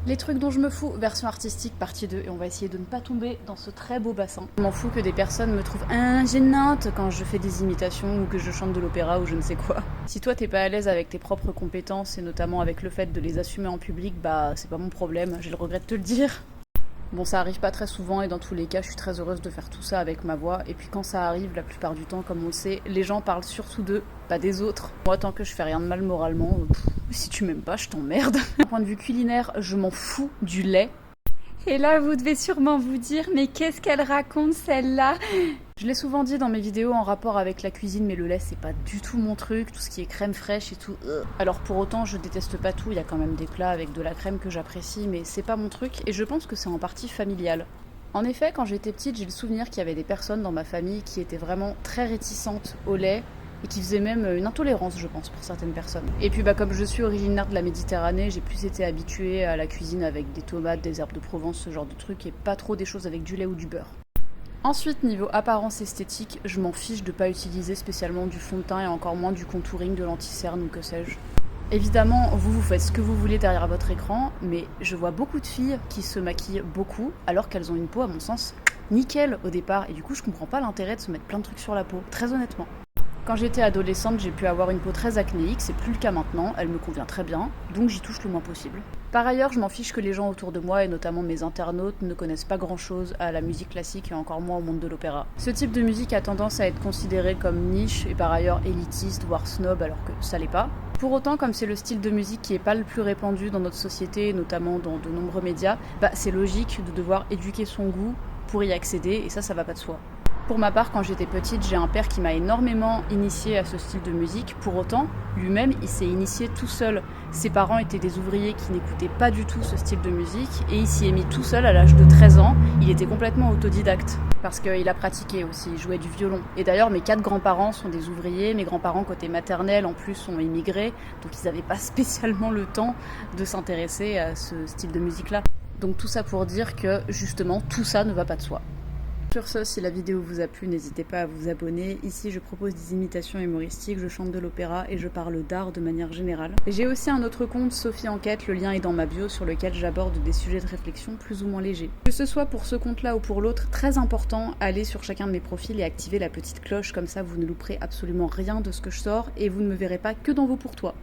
Les trucs dont je me fous, version artistique partie 2, et on va essayer de ne pas tomber dans ce très beau bassin. Je m'en fous que des personnes me trouvent gênante quand je fais des imitations ou que je chante de l'opéra ou je ne sais quoi. Si toi t'es pas à l'aise avec tes propres compétences et notamment avec le fait de les assumer en public, bah c'est pas mon problème, j'ai le regret de te le dire. Bon, ça arrive pas très souvent et dans tous les cas, je suis très heureuse de faire tout ça avec ma voix. Et puis quand ça arrive, la plupart du temps, comme on le sait, les gens parlent surtout d'eux, pas des autres. Moi, tant que je fais rien de mal moralement, si tu m'aimes pas, je t'emmerde. D'un point de vue culinaire, je m'en fous du lait. Et là, vous devez sûrement vous dire, mais qu'est-ce qu'elle raconte celle-là? Je l'ai souvent dit dans mes vidéos en rapport avec la cuisine, mais le lait c'est pas du tout mon truc, tout ce qui est crème fraîche et tout. Alors pour autant, je déteste pas tout, il y a quand même des plats avec de la crème que j'apprécie, mais c'est pas mon truc et je pense que c'est en partie familial. En effet, quand j'étais petite, j'ai le souvenir qu'il y avait des personnes dans ma famille qui étaient vraiment très réticentes au lait et qui faisaient même une intolérance, je pense, pour certaines personnes. Et puis comme je suis originaire de la Méditerranée, j'ai plus été habituée à la cuisine avec des tomates, des herbes de Provence, ce genre de trucs, et pas trop des choses avec du lait ou du beurre. Ensuite, niveau apparence esthétique, je m'en fiche de pas utiliser spécialement du fond de teint et encore moins du contouring, de l'anti-cerne ou que sais-je. Évidemment, vous faites ce que vous voulez derrière votre écran, mais je vois beaucoup de filles qui se maquillent beaucoup alors qu'elles ont une peau, à mon sens, nickel au départ, et du coup je comprends pas l'intérêt de se mettre plein de trucs sur la peau, très honnêtement. Quand j'étais adolescente, j'ai pu avoir une peau très acnéique, c'est plus le cas maintenant, elle me convient très bien, donc j'y touche le moins possible. Par ailleurs, je m'en fiche que les gens autour de moi, et notamment mes internautes, ne connaissent pas grand chose à la musique classique et encore moins au monde de l'opéra. Ce type de musique a tendance à être considéré comme niche et par ailleurs élitiste, voire snob, alors que ça l'est pas. Pour autant, comme c'est le style de musique qui est pas le plus répandu dans notre société, notamment dans de nombreux médias, c'est logique de devoir éduquer son goût pour y accéder, et ça va pas de soi. Pour ma part, quand j'étais petite, j'ai un père qui m'a énormément initiée à ce style de musique. Pour autant, lui-même, il s'est initié tout seul. Ses parents étaient des ouvriers qui n'écoutaient pas du tout ce style de musique et il s'y est mis tout seul à l'âge de 13 ans. Il était complètement autodidacte parce qu'il a pratiqué aussi, il jouait du violon. Et d'ailleurs, mes 4 grands-parents sont des ouvriers. Mes grands-parents, côté maternel, en plus, sont immigrés. Donc ils n'avaient pas spécialement le temps de s'intéresser à ce style de musique-là. Donc tout ça pour dire que, justement, tout ça ne va pas de soi. Sur ce, si la vidéo vous a plu, n'hésitez pas à vous abonner. Ici, je propose des imitations humoristiques, je chante de l'opéra et je parle d'art de manière générale. J'ai aussi un autre compte, Sophie Enquête, le lien est dans ma bio, sur lequel j'aborde des sujets de réflexion plus ou moins légers. Que ce soit pour ce compte-là ou pour l'autre, très important, allez sur chacun de mes profils et activez la petite cloche, comme ça vous ne louperez absolument rien de ce que je sors et vous ne me verrez pas que dans vos pour toi.